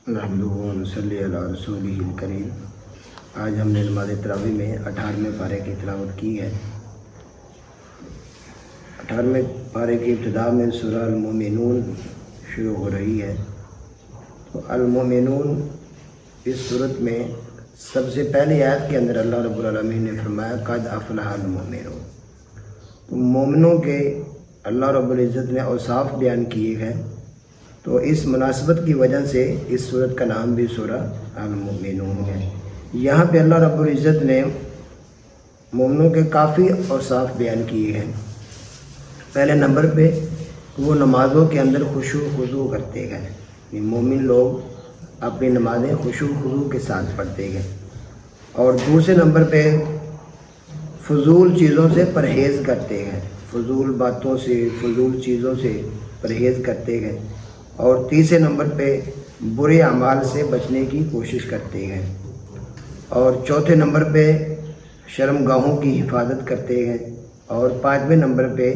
نحمدہ و نصلی علی رسولہ الکریم۔ آج ہم نے نماز تراویح میں 18ویں پارے کی تلاوت کی ہے۔ 18ویں پارے کی ابتدا میں سورہ المومنون شروع ہو رہی ہے۔ تو المومنون اس صورت میں سب سے پہلی آیت کے اندر اللہ رب العالمین نے فرمایا قد افلح المومنون۔ تو مومنوں کے اللہ رب العزت نے اوصاف بیان کیے ہیں، تو اس مناسبت کی وجہ سے اس سورت کا نام بھی سورہ المومنون ہے۔ یہاں پہ اللہ رب العزت نے مومنوں کے کافی اوصاف بیان کیے ہیں۔ پہلے نمبر پہ وہ نمازوں کے اندر خشوع خضوع کرتے ہیں، مومن لوگ اپنی نمازیں خشوع خضوع کے ساتھ پڑھتے ہیں۔ اور دوسرے نمبر پہ فضول چیزوں سے پرہیز کرتے ہیں، فضول باتوں سے فضول چیزوں سے پرہیز کرتے ہیں۔ اور تیسرے نمبر پہ برے اعمال سے بچنے کی کوشش کرتے ہیں۔ اور چوتھے نمبر پہ شرم گاہوں کی حفاظت کرتے ہیں۔ اور پانچویں نمبر پہ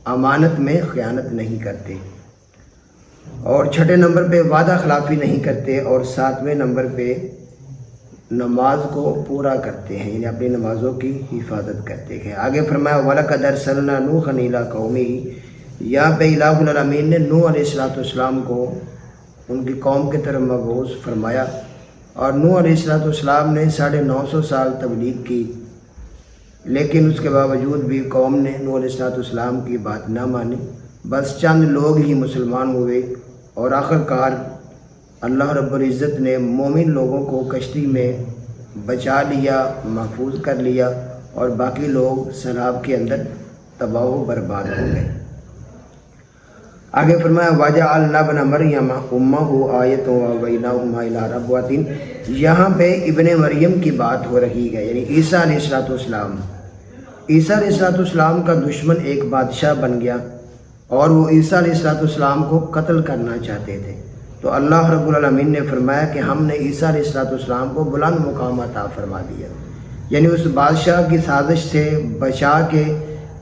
امانت میں خیانت نہیں کرتے۔ اور چھٹے نمبر پہ وعدہ خلافی نہیں کرتے۔ اور ساتویں نمبر پہ نماز کو پورا کرتے ہیں، یعنی اپنی نمازوں کی حفاظت کرتے ہیں۔ آگے فرمایا وَلَقَدْ أَرْسَلْنَا نُوحًا إِلَىٰ قَوْمِهِ۔ یہاں پہ الہ العالمین نے نوح علیہ السلام کو ان کی قوم کی طرف مبعوث فرمایا، اور نوح علیہ السلام نے 950 سال تبلیغ کی، لیکن اس کے باوجود بھی قوم نے نوح علیہ السلام کی بات نہ مانی۔ بس چند لوگ ہی مسلمان ہوئے، اور آخرکار اللہ رب العزت نے مومن لوگوں کو کشتی میں بچا لیا، محفوظ کر لیا، اور باقی لوگ سیلاب کے اندر تباہ و برباد ہو گئے۔ آگے فرمایا وَجَعَلْنَا ابْنَ مَرْيَمَ أُمَّهُ آیَةً وَأَوْحَيْنَا إِلَىٰ رَبْوَةٍ۔ یہاں پہ ابن مریم کی بات ہو رہی ہے، یعنی عیسیٰ علیہ السلام۔ عیسیٰ علیہ السلام کا دشمن ایک بادشاہ بن گیا، اور وہ عیسیٰ علیہ السلام کو قتل کرنا چاہتے تھے۔ تو اللہ رب العالمین نے فرمایا کہ ہم نے عیسیٰ علیہ السلام کو بلند مقام عطا فرما دیا، یعنی اس بادشاہ کی سازش سے بچا کے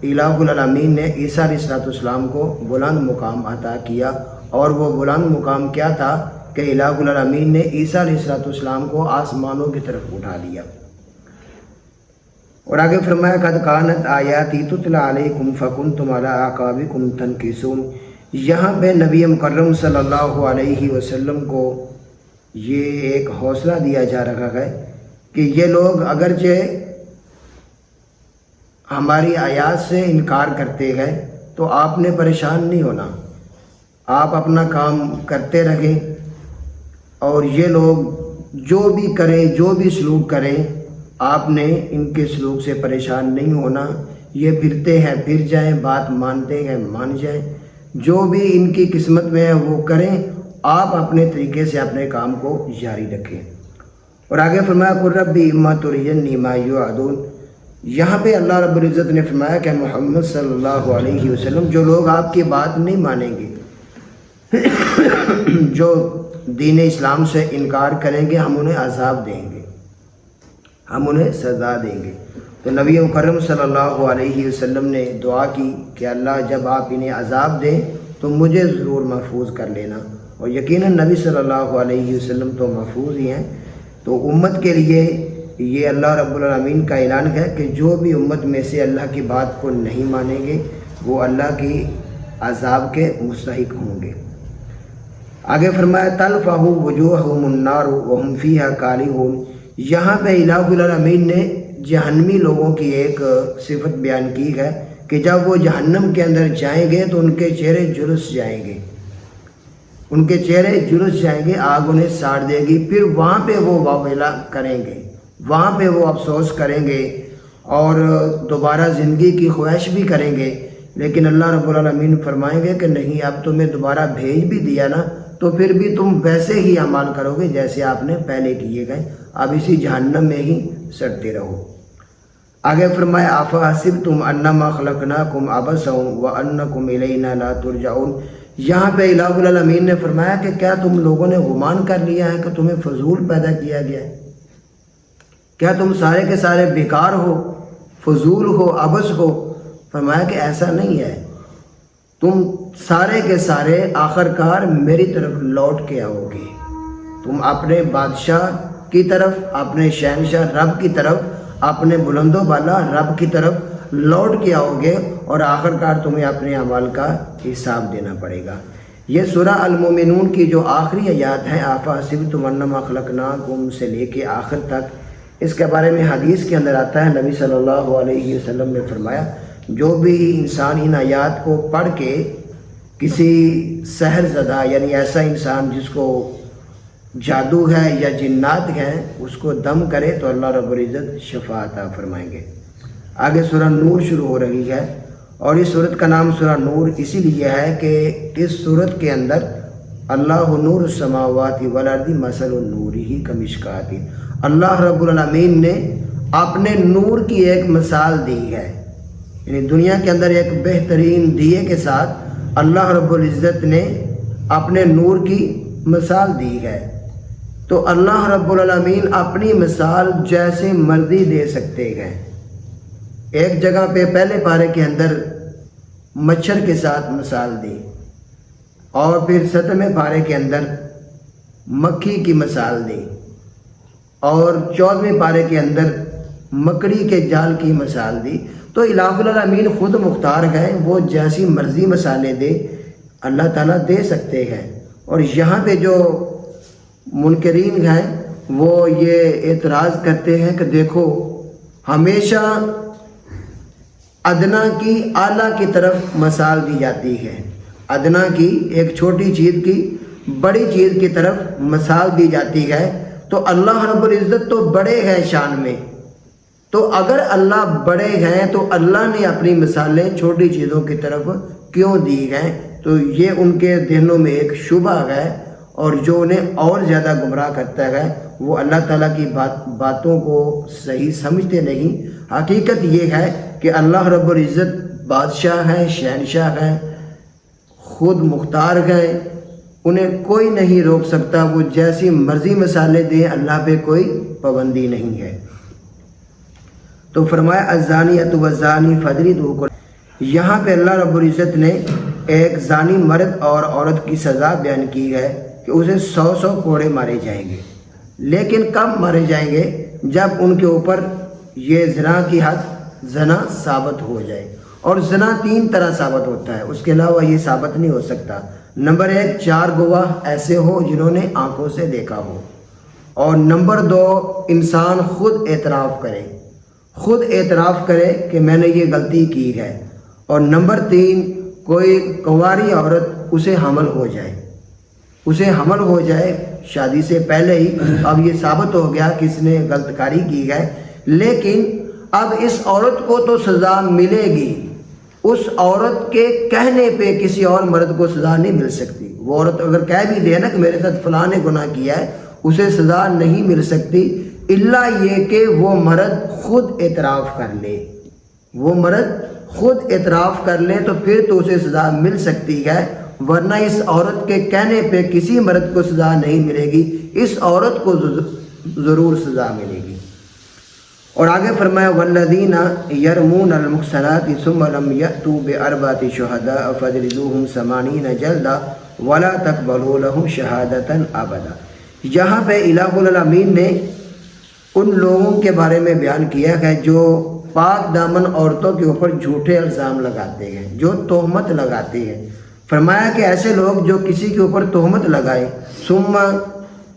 الہ العالمین نے عیسیٰ علیہ السلام کو بلند مقام عطا کیا۔ اور وہ بلند مقام کیا تھا کہ الہ العالمین نے عیسیٰ علیہ السلام کو آسمانوں کی طرف اٹھا لیا۔ اور آگے فرمایا قد کانت آیاتی تتلی علیکم فکنتم علی اعقابکم تنکسون۔ یہاں پہ نبی مکرم صلی اللہ علیہ وسلم کو یہ ایک حوصلہ دیا جا رہا ہے کہ یہ لوگ اگرچہ ہماری آیات سے انکار کرتے ہیں تو آپ نے پریشان نہیں ہونا، آپ اپنا کام کرتے رہیں، اور یہ لوگ جو بھی کریں، جو بھی سلوک کریں، آپ نے ان کے سلوک سے پریشان نہیں ہونا۔ یہ پھرتے ہیں پھر جائیں، بات مانتے ہیں مان جائیں، جو بھی ان کی قسمت میں ہے وہ کریں، آپ اپنے طریقے سے اپنے کام کو جاری رکھیں۔ اور آگے فرمایا قُلْ رَبِّ إِمَّا تُرِيَنِّي مَا يُوعَدُونَ۔ یہاں پہ اللہ رب العزت نے فرمایا کہ محمد صلی اللہ علیہ وسلم جو لوگ آپ کی بات نہیں مانیں گے، جو دین اسلام سے انکار کریں گے، ہم انہیں عذاب دیں گے، ہم انہیں سزا دیں گے۔ تو نبی مکرم صلی اللہ علیہ وسلم نے دعا کی کہ اللہ جب آپ انہیں عذاب دیں تو مجھے ضرور محفوظ کر لینا، اور یقیناً نبی صلی اللہ علیہ وسلم تو محفوظ ہی ہیں۔ تو امت کے لیے یہ اللہ رب العالمین کا اعلان ہے کہ جو بھی امت میں سے اللہ کی بات کو نہیں مانیں گے وہ اللہ کی عذاب کے مستحق ہوں گے۔ آگے فرمایا تلفح وجوہہم النار وہم فیہا کالحون۔ یہاں پہ الہ العالمین نے جہنمی لوگوں کی ایک صفت بیان کی ہے کہ جب وہ جہنم کے اندر جائیں گے تو ان کے چہرے جھلس جائیں گے، ان کے چہرے جھلس جائیں گے، آگ انہیں ساڑ دے گی، پھر وہاں پہ وہ واویلا کریں گے، وہاں پہ وہ افسوس کریں گے، اور دوبارہ زندگی کی خواہش بھی کریں گے۔ لیکن اللہ رب العالمین فرمائیں گے کہ نہیں، اب تمہیں دوبارہ بھیج بھی دیا نا، تو پھر بھی تم ویسے ہی اعمال کرو گے جیسے آپ نے پہلے کیے گئے، اب اسی جہنم میں ہی سڑتے رہو۔ آگے فرمایا افحسبتم انما خلقناکم عبثا وانکم الینا لا ترجعون۔ یہاں پہ الہ العالمین نے فرمایا کہ کیا تم لوگوں نے گمان کر لیا ہے کہ تمہیں فضول پیدا کیا گیا ہے؟ کیا تم سارے کے سارے بیکار ہو، فضول ہو، عبث ہو؟ فرمایا کہ ایسا نہیں ہے، تم سارے کے سارے آخر کار میری طرف لوٹ کے آؤ گے، تم اپنے بادشاہ کی طرف، اپنے شہنشاہ رب کی طرف، اپنے بلند و بالا رب کی طرف لوٹ کے آؤ گے، اور آخرکار تمہیں اپنے اعمال کا حساب دینا پڑے گا۔ یہ سورہ المومنون کی جو آخری آیات ہیں، افحسبتم انما خلقناکم سے لے کے آخر تک، اس کے بارے میں حدیث کے اندر آتا ہے، نبی صلی اللہ علیہ وسلم نے فرمایا جو بھی انسان ان آیات کو پڑھ کے کسی سحر زدہ، یعنی ایسا انسان جس کو جادو ہے یا جنات ہیں، اس کو دم کرے تو اللہ رب العزت شفا عطا فرمائیں گے۔ آگے سورہ نور شروع ہو رہی ہے، اور اس سورت کا نام سورہ نور اسی لیے ہے کہ اس سورت کے اندر اللہ نور السماوات والارض مثل نورہ کمشکات، اللہ رب العالمین نے اپنے نور کی ایک مثال دی ہے، یعنی دنیا کے اندر ایک بہترین دیے کے ساتھ اللہ رب العزت نے اپنے نور کی مثال دی ہے۔ تو اللہ رب العالمین اپنی مثال جیسے مرضی دے سکتے ہیں۔ ایک جگہ پہ پہلے پارے کے اندر مچھر کے ساتھ مثال دی، اور پھر 7ویں پارے کے اندر مکھی کی مثال دی، اور 14ویں پارے کے اندر مکڑی کے جال کی مثال دی۔ تو الہ العالمین خود مختار ہے، وہ جیسی مرضی مثالیں دے اللہ تعالیٰ دے سکتے ہیں۔ اور یہاں پہ جو منکرین ہیں وہ یہ اعتراض کرتے ہیں کہ دیکھو ہمیشہ ادنا کی اعلیٰ کی طرف مثال دی جاتی ہے، ادنا کی ایک چھوٹی چیز کی بڑی چیز کی طرف مثال دی جاتی ہے، تو اللہ رب العزت تو بڑے ہیں شان میں، تو اگر اللہ بڑے ہیں تو اللہ نے اپنی مثالیں چھوٹی چیزوں کی طرف کیوں دی ہیں؟ تو یہ ان کے ذہنوں میں ایک شبہ ہے، اور جو انہیں اور زیادہ گمراہ کرتا ہے وہ اللہ تعالیٰ کی باتوں کو صحیح سمجھتے نہیں۔ حقیقت یہ ہے کہ اللہ رب العزت بادشاہ ہیں، شہنشاہ ہیں، خود مختار ہیں، انہیں کوئی نہیں روک سکتا، وہ جیسی مرضی مثالیں دیں، اللہ پہ کوئی پابندی نہیں ہے۔ تو فرمایا الزانیۃ والزانی فاجلدوا کل، یہاں پہ اللہ رب العزت نے ایک زانی مرد اور عورت کی سزا بیان کی ہے کہ اسے 100 کوڑے مارے جائیں گے، لیکن کب مارے جائیں گے؟ جب ان کے اوپر یہ زنا کی حد زنا ثابت ہو جائے، اور زنا 3 طرح ثابت ہوتا ہے، اس کے علاوہ یہ ثابت نہیں ہو سکتا۔ نمبر 1 4 گواہ ایسے ہو جنہوں نے آنکھوں سے دیکھا ہو، اور نمبر 2 انسان خود اعتراف کرے کہ میں نے یہ غلطی کی ہے، اور نمبر 3 کوئی کنواری عورت اسے حمل ہو جائے شادی سے پہلے ہی، اب یہ ثابت ہو گیا کہ اس نے غلط کاری کی ہے، لیکن اب اس عورت کو تو سزا ملے گی، اس عورت کے کہنے پہ کسی اور مرد کو سزا نہیں مل سکتی۔ وہ عورت اگر کہہ بھی دے نا کہ میرے ساتھ فلاں نے گناہ کیا ہے، اسے سزا نہیں مل سکتی، الا یہ کہ وہ مرد خود اعتراف کر لے، تو پھر تو اسے سزا مل سکتی ہے، ورنہ اس عورت کے کہنے پہ کسی مرد کو سزا نہیں ملے گی، اس عورت کو ضرور سزا ملے گی۔ اور آگے فرمایا والذین یرمون المحصنات ثم لم یأتوا بأربعۃ شہداء فاجلدوہم 80 جلدہ ولا تقبلوا لهم شہادۃ ابدا۔ یہاں پہ الہ العالمین نے ان لوگوں کے بارے میں بیان کیا ہے جو پاک دامن عورتوں کے اوپر جھوٹے الزام لگاتے ہیں، جو تہمت لگاتے ہیں۔ فرمایا کہ ایسے لوگ جو کسی کے اوپر تہمت لگائے، ثم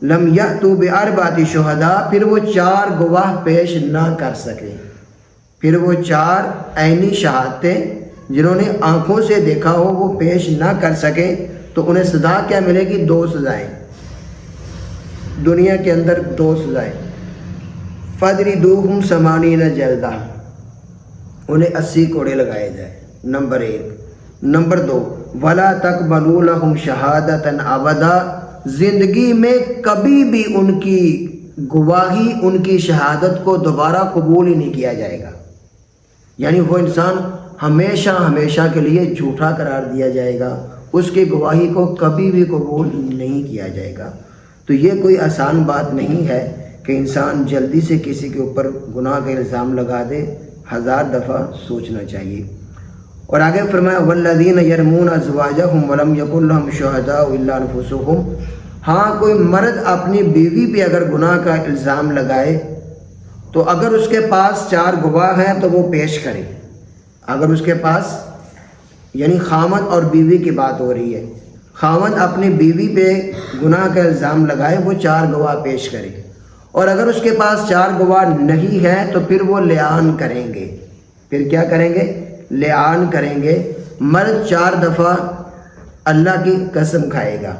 لم یأتوا بأربعۃ شہداء، پھر وہ 4 گواہ پیش نہ کر سکے، پھر وہ 4 عینی شہادتیں جنہوں نے آنکھوں سے دیکھا ہو وہ پیش نہ کر سکے، تو انہیں سزا کیا ملے گی؟ 2 سزائیں، دنیا کے اندر 2 سزائیں۔ فاجلدوہم 80 جلدہ، انہیں 80 کوڑے لگائے جائے، نمبر 1۔ نمبر 2 ولا تقبلوا لهم شہادۃ ابدا، زندگی میں کبھی بھی ان کی گواہی، ان کی شہادت کو دوبارہ قبول ہی نہیں کیا جائے گا، یعنی وہ انسان ہمیشہ کے لیے جھوٹا قرار دیا جائے گا، اس کی گواہی کو کبھی بھی قبول نہیں کیا جائے گا۔ تو یہ کوئی آسان بات نہیں ہے کہ انسان جلدی سے کسی کے اوپر گناہ کا الزام لگا دے، 1000 دفعہ سوچنا چاہیے۔ اور آگے فرمایا والذین یرمون ازواجہم ولم یکن لہم شہداء الا انفسہم، ہاں کوئی مرد اپنی بیوی پہ اگر گناہ کا الزام لگائے تو اگر اس کے پاس 4 گواہ ہیں تو وہ پیش کرے. اگر اس کے پاس، یعنی خاوند اور بیوی کی بات ہو رہی ہے، خاوند اپنی بیوی پہ گناہ کا الزام لگائے وہ 4 گواہ پیش کرے. اور اگر اس کے پاس 4 گواہ نہیں ہے تو پھر وہ لعان کریں گے. پھر کیا کریں گے؟ لعان کریں گے. مرد 4 دفعہ اللہ کی قسم کھائے گا،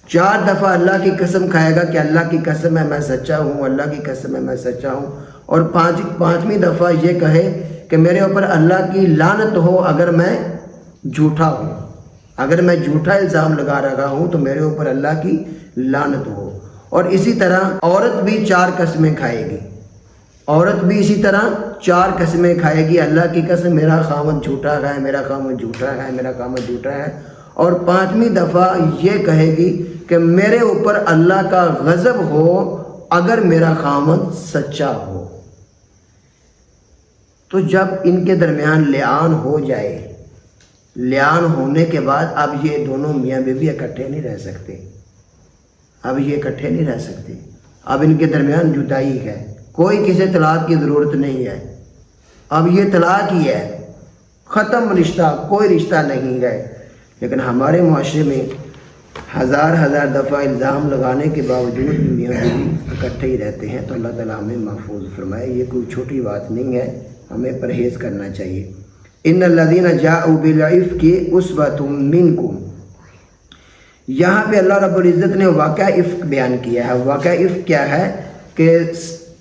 4 دفعہ اللہ کی قسم کھائے گا کہ اللہ کی قسم ہے میں سچا ہوں، اللہ کی قسم ہے میں سچا ہوں. اور 5ویں دفعہ یہ کہے کہ میرے اوپر اللہ کی لعنت ہو اگر میں جھوٹا ہوں، اگر میں جھوٹا الزام لگا رہا ہوں تو میرے اوپر اللہ کی لعنت ہو. اور اسی طرح عورت بھی 4 قسمیں کھائے گی، عورت بھی اسی طرح 4 قسمیں کھائے گی. اللہ کی قسم میرا خاوند جھوٹا ہے، میرا خاوند جھوٹا ہے، میرا خاوند جھوٹا ہے. اور 5ویں دفعہ یہ کہے گی کہ میرے اوپر اللہ کا غضب ہو اگر میرا خاوند سچا ہو. تو جب ان کے درمیان لعان ہو جائے، لعان ہونے کے بعد اب یہ دونوں میاں بیوی اکٹھے نہیں رہ سکتے، اب یہ اکٹھے نہیں رہ سکتے، اب ان کے درمیان جدائی ہے. کوئی کسی طلاق کی ضرورت نہیں ہے، اب یہ طلاق ہی ہے، ختم رشتہ، کوئی رشتہ نہیں ہے. لیکن ہمارے معاشرے میں ہزار دفعہ الزام لگانے کے باوجود میاں بیوی اکٹھے ہی رہتے ہیں. تو اللہ تعالیٰ ہمیں محفوظ فرمائے. یہ کوئی چھوٹی بات نہیں ہے، ہمیں پرہیز کرنا چاہیے. ان الذین جاءوا بالعفک عصبۃ منکم، یہاں پہ اللہ رب العزت نے واقعہ افک بیان کیا ہے. واقعہ افک کیا ہے کہ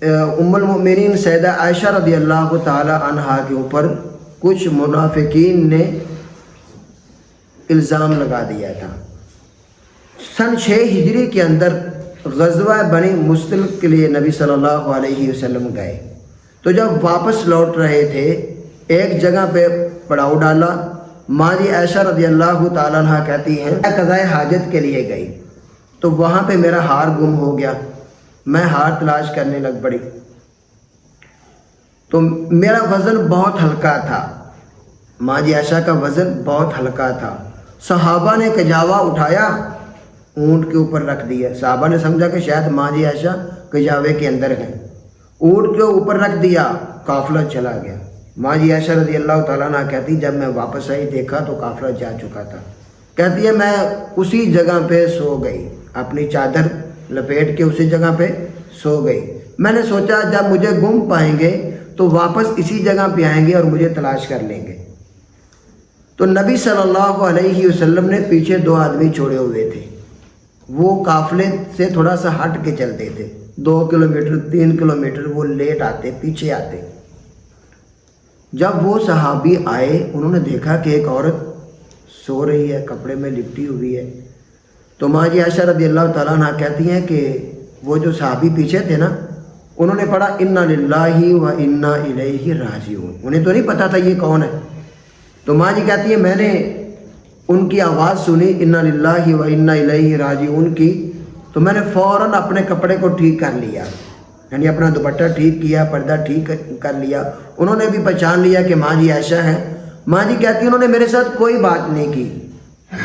ام المؤمنین سیدہ عائشہ رضی اللہ تعالی عنہا کے اوپر کچھ منافقین نے الزام لگا دیا تھا. سن 6 ہجری کے اندر غزوہ بنی مستلق کے لیے نبی صلی اللہ علیہ وسلم گئے. تو جب واپس لوٹ رہے تھے ایک جگہ پہ پڑاؤ ڈالا. ماں جی عائشہ رضی اللہ تعالیٰ عنہ کہتی ہیں میں قضائے حاجت کے لیے گئی تو وہاں پہ میرا ہار گم ہو گیا. میں ہار تلاش کرنے لگ پڑی تو میرا وزن بہت ہلکا تھا. ماں جی عائشہ کا وزن بہت ہلکا تھا. صحابہ نے کجاوا اٹھایا، اونٹ کے اوپر رکھ دیا. صحابہ نے سمجھا کہ شاید ماں جی عائشہ کجاوے کے اندر ہیں، اونٹ کے اوپر رکھ دیا. قافلہ چلا گیا. ماں جی عائشہ رضی اللہ تعالیٰ عنہ کہتی جب میں واپس آئی دیکھا تو قافلہ جا چکا تھا. کہتی ہے میں اسی جگہ پہ سو گئی، اپنی چادر لپیٹ کے اسی جگہ پہ سو گئی. میں نے سوچا جب مجھے گم پائیں گے تو واپس اسی جگہ پہ آئیں گے اور مجھے تلاش کر لیں گے. تو نبی صلی اللہ علیہ وسلم نے پیچھے 2 آدمی چھوڑے ہوئے تھے. وہ قافلے سے تھوڑا سا ہٹ کے چلتے تھے، 2 کلومیٹر 3 کلومیٹر وہ لیٹ آتے، پیچھے آتے. جب وہ صحابی آئے انہوں نے دیکھا کہ ایک عورت سو رہی ہے، کپڑے میں لپٹی ہوئی ہے. تو ماں جی عائشہ رضی اللہ تعالیٰ عنہ کہتی ہیں کہ وہ جو صحابی پیچھے تھے نا انہوں نے پڑھا انا للہ و انا الیہ راجعون. انہیں تو نہیں پتا تھا یہ کون ہے. تو ماں جی کہتی ہے میں نے ان کی آواز سنی انا للہ و انا الیہ راجعون کی تو میں نے فوراً اپنے کپڑے کو ٹھیک کر لیا، یعنی اپنا دوپٹہ ٹھیک کیا، پردہ ٹھیک کر لیا. انہوں نے بھی پہچان لیا کہ ماں جی عائشہ ہے. ماں جی کہتی انہوں نے میرے ساتھ کوئی بات نہیں کی،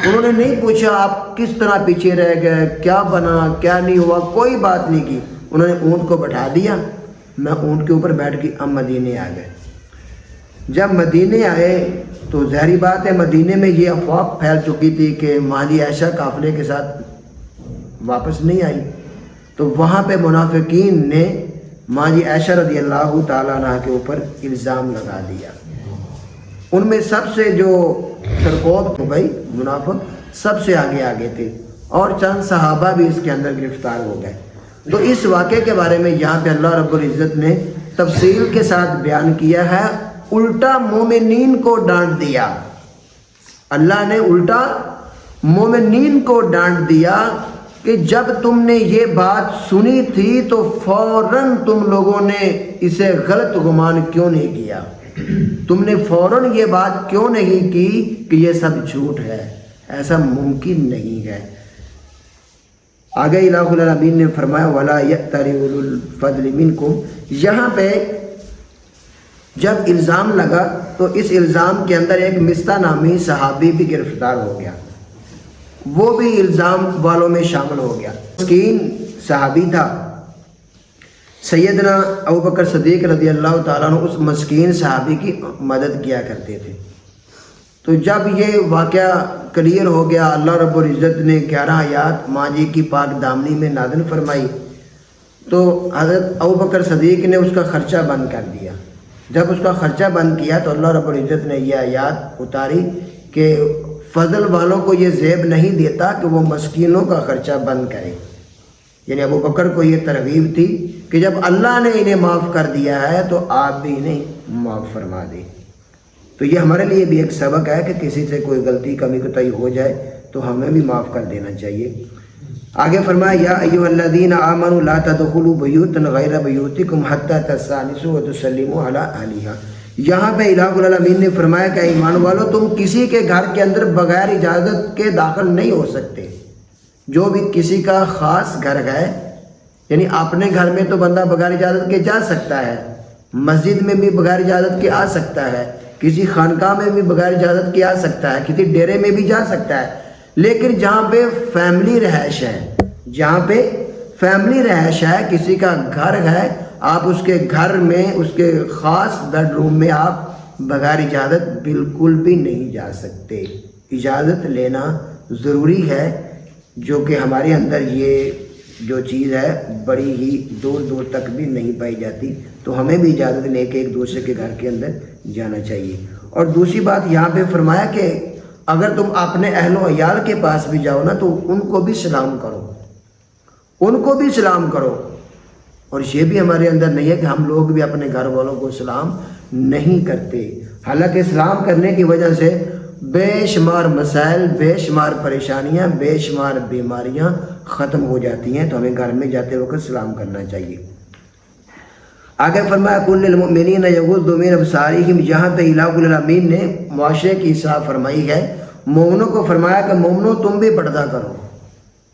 انہوں نے نہیں پوچھا آپ کس طرح پیچھے رہ گئے، کیا بنا، کیا نہیں ہوا، کوئی بات نہیں کی. انہوں نے اونٹ کو بٹھا دیا، میں اونٹ کے اوپر بیٹھ کے ہم مدینے آ گئے. جب مدینے آئے تو ظاہری بات ہے مدینے میں یہ افواہ پھیل چکی تھی کہ ماں جی عائشہ قافلے کے ساتھ واپس نہیں آئی. تو وہاں پہ منافقین نے ماں جی عائشہ رضی اللہ تعالیٰ عنہ کے اوپر الزام لگا دیا. ان میں سب سے جو سرکوب بھائی منافق سب سے آگے تھے اور چند صحابہ بھی اس کے اندر گرفتار ہو گئے. تو اس واقعے کے بارے میں یہاں پہ اللہ رب العزت نے تفصیل کے ساتھ بیان کیا ہے. الٹا مومنین کو ڈانٹ دیا، اللہ نے الٹا مومنین کو ڈانٹ دیا کہ جب تم نے یہ بات سنی تھی تو فوراً تم لوگوں نے اسے غلط گمان کیوں نہیں کیا، تم نے فوراً یہ بات کیوں نہیں کی کہ یہ سب جھوٹ ہے، ایسا ممکن نہیں ہے. آگے الہ العالمین نے فرمایا وَلَا يَأْتَلِ أُولُو الْفَضْلِ مِنْكُمْ. یہاں پہ جب الزام لگا تو اس الزام کے اندر ایک مستہ نامی صحابی بھی گرفتار ہو گیا، وہ بھی الزام والوں میں شامل ہو گیا۔ مسکین صحابی تھا، سیدنا ابوبکر صدیق رضی اللہ تعالیٰ عنہ اس مسکین صحابی کی مدد کیا کرتے تھے۔ تو جب یہ واقعہ کلیئر ہو گیا، اللہ رب العزت نے 11 آیات ماں جی کی پاک دامنی میں نازل فرمائی، تو حضرت ابوبکر صدیق نے اس کا خرچہ بند کر دیا۔ جب اس کا خرچہ بند کیا تو اللہ رب العزت نے یہ آیات اتاری کہ فضل والوں کو یہ زیب نہیں دیتا کہ وہ مسکینوں کا خرچہ بند کرے۔ یعنی ابوبکر کو یہ ترغیب تھی کہ جب اللہ نے انہیں معاف کر دیا ہے تو آپ بھی انہیں معاف فرما دیں۔ تو یہ ہمارے لیے بھی ایک سبق ہے کہ کسی سے کوئی غلطی کمی کوتاہی ہو جائے تو ہمیں بھی معاف کر دینا چاہیے۔ آگے فرمایا یا ایھا الذین آمنوا لا تدخلوا بیوتا غیر بیوتکم حتی تستأنسوا وتسلموا علی اہلہا۔ یہاں پہ الہ العالمین نے فرمایا کہ ایمان والو تم کسی کے گھر کے اندر بغیر اجازت کے داخل نہیں ہو سکتے۔ جو بھی کسی کا خاص گھر ہے، یعنی اپنے گھر میں تو بندہ بغیر اجازت کے جا سکتا ہے، مسجد میں بھی بغیر اجازت کے آ سکتا ہے، کسی خانقاہ میں بھی بغیر اجازت کے آ سکتا ہے، کسی ڈیرے میں بھی جا سکتا ہے، لیکن جہاں پہ فیملی رہائش ہے، جہاں پہ فیملی رہائش ہے، کسی کا گھر ہے، آپ اس کے گھر میں اس کے خاص بیڈ روم میں آپ بغیر اجازت بالکل بھی نہیں جا سکتے۔ اجازت لینا ضروری ہے، جو کہ ہمارے اندر یہ جو چیز ہے بڑی ہی دور دور تک بھی نہیں پائی جاتی، تو ہمیں بھی اجازت لے کے ایک دوسرے کے گھر کے اندر جانا چاہیے۔ اور دوسری بات یہاں پہ فرمایا کہ اگر تم اپنے اہل و عیال کے پاس بھی جاؤ نا تو ان کو بھی سلام کرو، ان کو بھی سلام کرو۔ اور یہ بھی ہمارے اندر نہیں ہے کہ ہم لوگ بھی اپنے گھر والوں کو سلام نہیں کرتے، حالانکہ سلام کرنے کی وجہ سے بے شمار مسائل، بے شمار پریشانیاں، بے شمار بیماریاں ختم ہو جاتی ہیں۔ تو ہمیں گھر میں جاتے وقت سلام کرنا چاہیے۔ آگے فرمایا قل للمؤمنین یغضوا من ابصارہم، یہاں پہ الہ العالمین نے معاشرے کی اصلاح فرمائی ہے، مومنوں کو فرمایا کہ مومنوں تم بھی پردہ کرو۔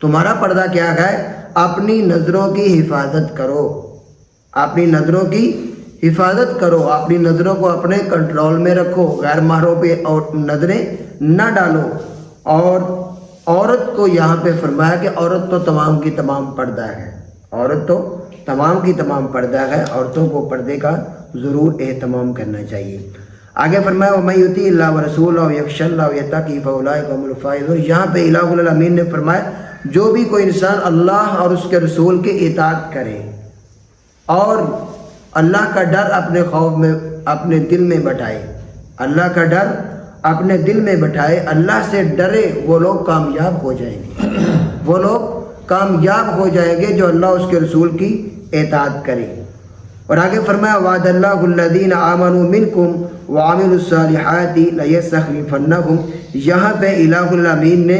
تمہارا پردہ کیا ہے؟ اپنی نظروں کی حفاظت کرو، اپنی نظروں کی حفاظت کرو، اپنی نظروں کو اپنے کنٹرول میں رکھو، غیر محرم پہ اور نظریں نہ ڈالو۔ اور عورت کو یہاں پہ فرمایا کہ عورت تو تمام کی تمام پردہ ہے، عورت تو تمام کی تمام پردہ ہے، عورتوں کو پردے کا ضرور اہتمام کرنا چاہیے۔ آگے فرمایا وَمَن یُطِعِ اللَّهَ وَرَسُولَهُ وَیَخْشَ اللَّهَ وَیَتَّقِهِ فَأُولَٰئِکَ هُمُ الْفَائِزُونَ۔ یہاں پہ الہ العالمین نے فرمایا جو بھی کوئی انسان اللہ اور اس کے رسول کے اطاعت کرے اور اللہ کا ڈر اپنے خوف میں اپنے دل میں بٹھائے، اللہ کا ڈر اپنے دل میں بٹھائے، اللہ سے ڈرے، وہ لوگ کامیاب ہو جائیں گے، وہ لوگ کامیاب ہو جائیں گے جو اللہ اس کے رسول کی اطاعت کرے۔ اور آگے فرمایا وعد اللہ الذین آمنوا منکم وعملوا الصالحات لیستخلفنہم۔ یہاں پہ الہ العالمین نے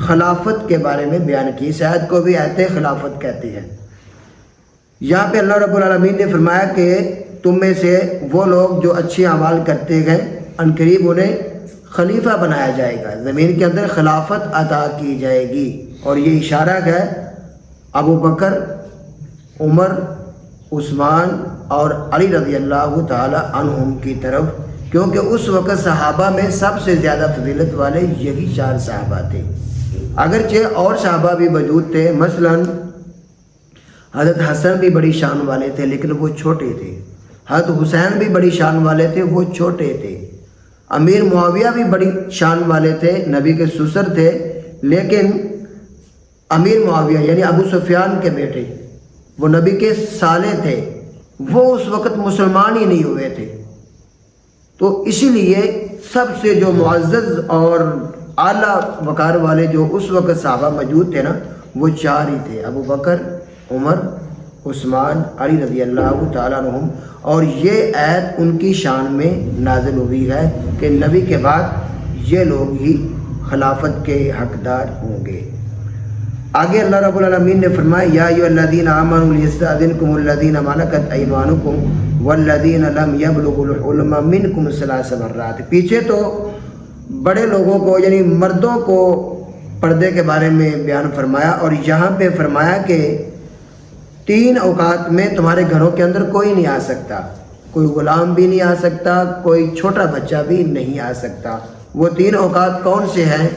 خلافت کے بارے میں بیان کی، اس آیت کو بھی آیت خلافت کہتے ہیں۔ یہاں پہ اللہ رب العالمین نے فرمایا کہ تم میں سے وہ لوگ جو اچھے اعمال کرتے گئے عنقریب انہیں خلیفہ بنایا جائے گا، زمین کے اندر خلافت عطا کی جائے گی۔ اور یہ اشارہ ہے ابو بکر، عمر، عثمان اور علی رضی اللہ تعالی عنہم کی طرف، کیونکہ اس وقت صحابہ میں سب سے زیادہ فضیلت والے یہی 4 صحابہ تھے۔ اگرچہ اور صحابہ بھی موجود تھے، مثلا حضرت حسن بھی بڑی شان والے تھے لیکن وہ چھوٹے تھے، حضرت حسین بھی بڑی شان والے تھے، وہ چھوٹے تھے، امیر معاویہ بھی بڑی شان والے تھے، نبی کے سسر تھے، لیکن امیر معاویہ یعنی ابو سفیان کے بیٹے، وہ نبی کے سالے تھے، وہ اس وقت مسلمان ہی نہیں ہوئے تھے۔ تو اسی لیے سب سے جو معزز اور اعلیٰ وقار والے جو اس وقت صحابہ موجود تھے نا، وہ 4 ہی تھے، ابو بکر، عمر، عثمان، علی رضی اللہ تعالیٰ عنہم۔ اور یہ آیت ان کی شان میں نازل ہوئی ہے کہ نبی کے بعد یہ لوگ ہی خلافت کے حقدار ہوں گے۔ آگے اللہ رب العالمین نے فرمایا یا ایھا الذین آمنوا لیستأذنکم الذین ملکت ایمانکم والذین لم یبلغوا الحلم منکم 3 مرات۔ پیچھے تو بڑے لوگوں کو یعنی مردوں کو پردے کے بارے میں بیان فرمایا، اور یہاں پہ فرمایا کہ 3 اوقات میں تمہارے گھروں کے اندر کوئی نہیں آ سکتا، کوئی غلام بھی نہیں آ سکتا، کوئی چھوٹا بچہ بھی نہیں آ سکتا۔ وہ 3 اوقات کون سے ہیں؟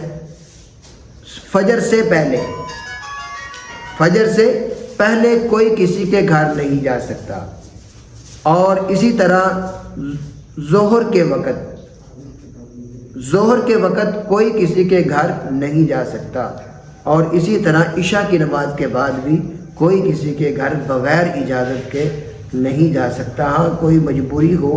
فجر سے پہلے، فجر سے پہلے کوئی کسی کے گھر نہیں جا سکتا، اور اسی طرح ظہر کے وقت کوئی کسی کے گھر نہیں جا سکتا، اور اسی طرح عشاء کی نماز کے بعد بھی کوئی کسی کے گھر بغیر اجازت کے نہیں جا سکتا۔ ہاں کوئی مجبوری ہو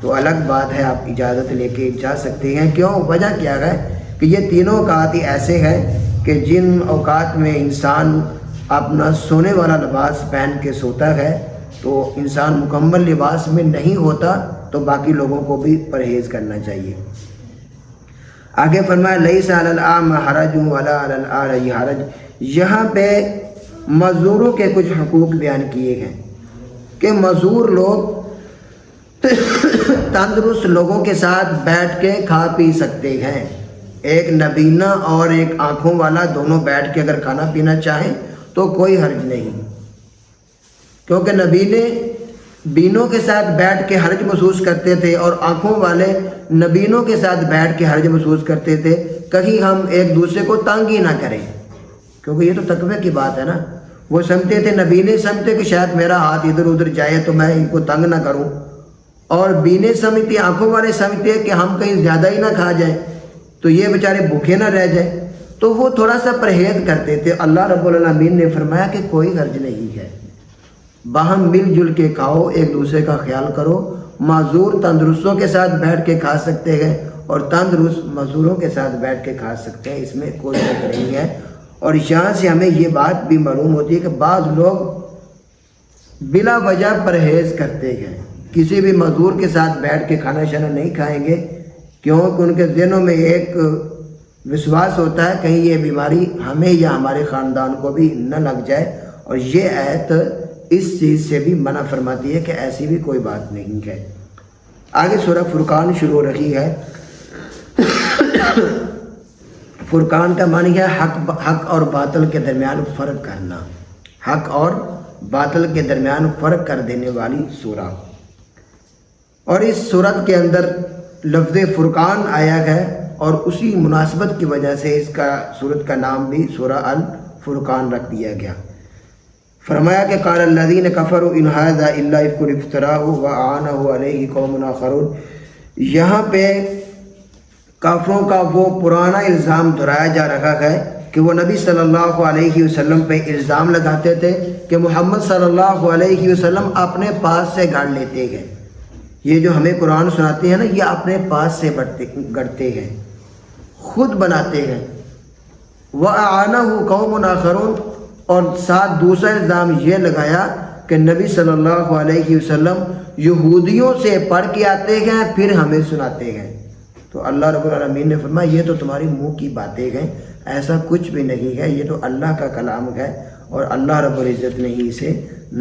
تو الگ بات ہے، آپ اجازت لے کے جا سکتے ہیں۔ کیوں؟ وجہ کیا ہے کہ یہ تینوں اوقات ہی ایسے ہیں کہ جن اوقات میں انسان اپنا سونے والا لباس پہن کے سوتا ہے، تو انسان مکمل لباس میں نہیں ہوتا، تو باقی لوگوں کو بھی پرہیز کرنا چاہیے۔ آگے فرمایا لیس علی الاعمى حرج ولا علی الاعرج حرج۔ یہاں پہ معذوروں کے کچھ حقوق بیان کیے ہیں کہ معذور لوگ تندرست لوگوں کے ساتھ بیٹھ کے کھا پی سکتے ہیں۔ ایک نبینا اور ایک آنکھوں والا دونوں بیٹھ کے اگر کھانا پینا چاہیں تو کوئی حرج نہیں، کیونکہ نبینے بینوں کے ساتھ بیٹھ کے حرج محسوس کرتے تھے اور آنکھوں والے نبینوں کے ساتھ بیٹھ کے حرج محسوس کرتے تھے، کہیں ہم ایک دوسرے کو تنگ ہی نہ کریں، کیونکہ یہ تو تقوی کی بات ہے نا۔ وہ سمجھتے تھے، نبینے سمجھتے کہ شاید میرا ہاتھ ادھر ادھر جائے تو میں ان کو تنگ نہ کروں، اور بینے سمجھتے، آنکھوں والے سمجھتے کہ ہم کہیں زیادہ ہی نہ کھا جائیں تو یہ بیچارے بھوکے نہ رہ جائیں، تو وہ تھوڑا سا پرہیز کرتے تھے۔ اللہ رب العالمین نے فرمایا کہ کوئی حرج نہیں ہے، باہم مل جل کے کھاؤ، ایک دوسرے کا خیال کرو۔ معذور تندرستوں کے ساتھ بیٹھ کے کھا سکتے ہیں اور تندرست معذوروں کے ساتھ بیٹھ کے کھا سکتے ہیں، اس میں کوئی فرق نہیں ہے۔ اور یہاں سے ہمیں یہ بات بھی معلوم ہوتی ہے کہ بعض لوگ بلا وجہ پرہیز کرتے ہیں، کسی بھی معذور کے ساتھ بیٹھ کے کھانا شانا نہیں کھائیں گے، کیونکہ ان کے ذہنوں میں ایک وشواس ہوتا ہے کہیں یہ بیماری ہمیں یا ہمارے خاندان کو بھی نہ لگ جائے، اور یہ آیت اس چیز سے بھی منع فرماتی ہے کہ ایسی بھی کوئی بات نہیں ہے۔ آگے سورہ فرقان شروع ہو رہی ہے۔ فرقان کا معنی ہے حق اور باطل کے درمیان فرق کرنا، حق اور باطل کے درمیان فرق کر دینے والی سورہ۔ اور اس سورت کے اندر لفظ فرقان آیا ہے، اور اسی مناسبت کی وجہ سے اس کا سورت کا نام بھی سورہ الفرقان رکھ دیا گیا۔ فرمایا کہ قال الذین کفروا ان ھذا الا افک افتراہ واعانہ علیہ قوم آخرون۔ یہاں پہ کافروں کا وہ پرانا الزام دہرایا جا رہا ہے کہ وہ نبی صلی اللہ علیہ وسلم پہ الزام لگاتے تھے کہ محمد صلی اللہ علیہ وسلم اپنے پاس سے گھڑ لیتے ہیں، یہ جو ہمیں قرآن سناتے ہیں نا، یہ اپنے پاس سے گڑتے ہیں، خود بناتے ہیں۔ وَأَعَانَهُ قَوْمٌ آخَرُونَ، اور ساتھ دوسرا الزام یہ لگایا کہ نبی صلی اللہ علیہ وسلم یہودیوں سے پڑھ کے آتے ہیں پھر ہمیں سناتے ہیں۔ تو اللہ رب العالمین نے فرمایا یہ تو تمہاری منہ کی باتیں ہیں، ایسا کچھ بھی نہیں ہے، یہ تو اللہ کا کلام ہے اور اللہ رب العزت نے ہی اسے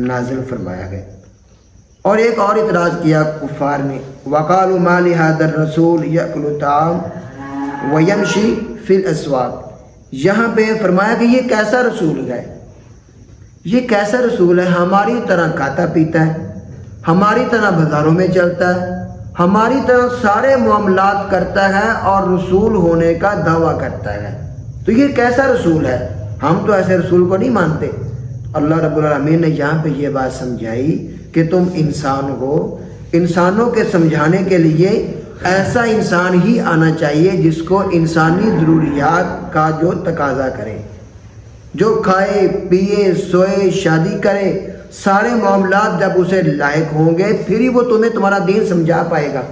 نازل فرمایا ہے۔ اور ایک اور اعتراض کیا کفار نے، وَقَالُوا مَا لِهَذَا الرَّسُولِ يَأْكُلُ الطَّعَامَ وَيَمْشِي فِي الْأَسْوَاقِ۔ یہاں پہ فرمایا کہ یہ کیسا رسول ہے، یہ کیسا رسول ہے، ہماری طرح کھاتا پیتا ہے، ہماری طرح بازاروں میں چلتا ہے، ہماری طرح سارے معاملات کرتا ہے اور رسول ہونے کا دعویٰ کرتا ہے، تو یہ کیسا رسول ہے، ہم تو ایسے رسول کو نہیں مانتے۔ اللہ رب العالمین نے یہاں پہ یہ بات سمجھائی کہ تم انسان ہو، انسانوں کے سمجھانے کے لیے ایسا انسان ہی آنا چاہیے جس کو انسانی ضروریات کا جو تقاضا کرے، جو کھائے پیے سوئے شادی کرے، سارے معاملات جب اسے لائق ہوں گے پھر ہی وہ تمہیں تمہارا دین سمجھا پائے گا۔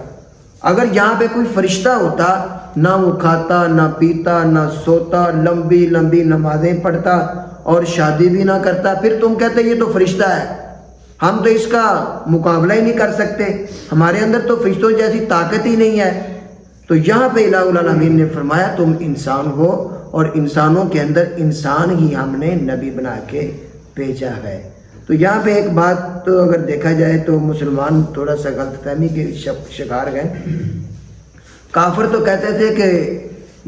اگر یہاں پہ کوئی فرشتہ ہوتا، نہ وہ کھاتا نہ پیتا نہ سوتا، لمبی لمبی نمازیں پڑھتا اور شادی بھی نہ کرتا، پھر تم کہتے یہ تو فرشتہ ہے، ہم تو اس کا مقابلہ ہی نہیں کر سکتے، ہمارے اندر تو فرشتوں جیسی طاقت ہی نہیں ہے۔ تو یہاں پہ الہ العالمین نے فرمایا تم انسان ہو اور انسانوں کے اندر انسان ہی ہم نے نبی بنا کے بھیجا ہے۔ تو یہاں پہ ایک بات تو اگر دیکھا جائے تو مسلمان تھوڑا سا غلط فہمی کے شکار گئے۔ کافر تو کہتے تھے کہ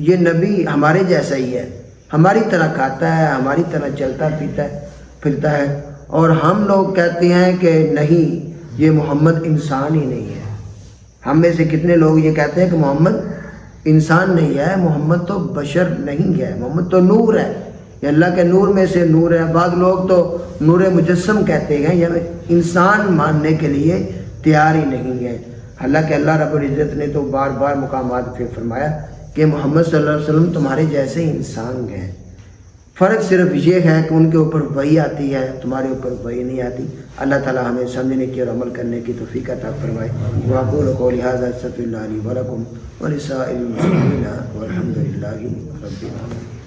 یہ نبی ہمارے جیسا ہی ہے، ہماری طرح کھاتا ہے، ہماری طرح چلتا پیتا ہے پھرتا ہے، اور ہم لوگ کہتے ہیں کہ نہیں، یہ محمد انسان ہی نہیں ہے۔ ہم میں سے کتنے لوگ یہ کہتے ہیں کہ محمد انسان نہیں ہے، محمد تو بشر نہیں ہے، محمد تو نور ہے، یہ اللہ کے نور میں سے نور ہے۔ بعض لوگ تو نور مجسم کہتے ہیں، یہ انسان ماننے کے لیے تیار ہی نہیں ہے۔ حالانکہ اللہ رب العزت نے تو بار بار مقامات پہ فرمایا کہ محمد صلی اللہ علیہ وسلم تمہارے جیسے انسان ہیں، فرق صرف یہ ہے کہ ان کے اوپر وحی آتی ہے، تمہارے اوپر وحی نہیں آتی۔ اللہ تعالی ہمیں سمجھنے کی اور عمل کرنے کی توفیق عطا فرمائے۔ واقول قولی ھذا استغفر اللہ لی ولکم ولسائر المسلمین والحمد للہ رب العالمین۔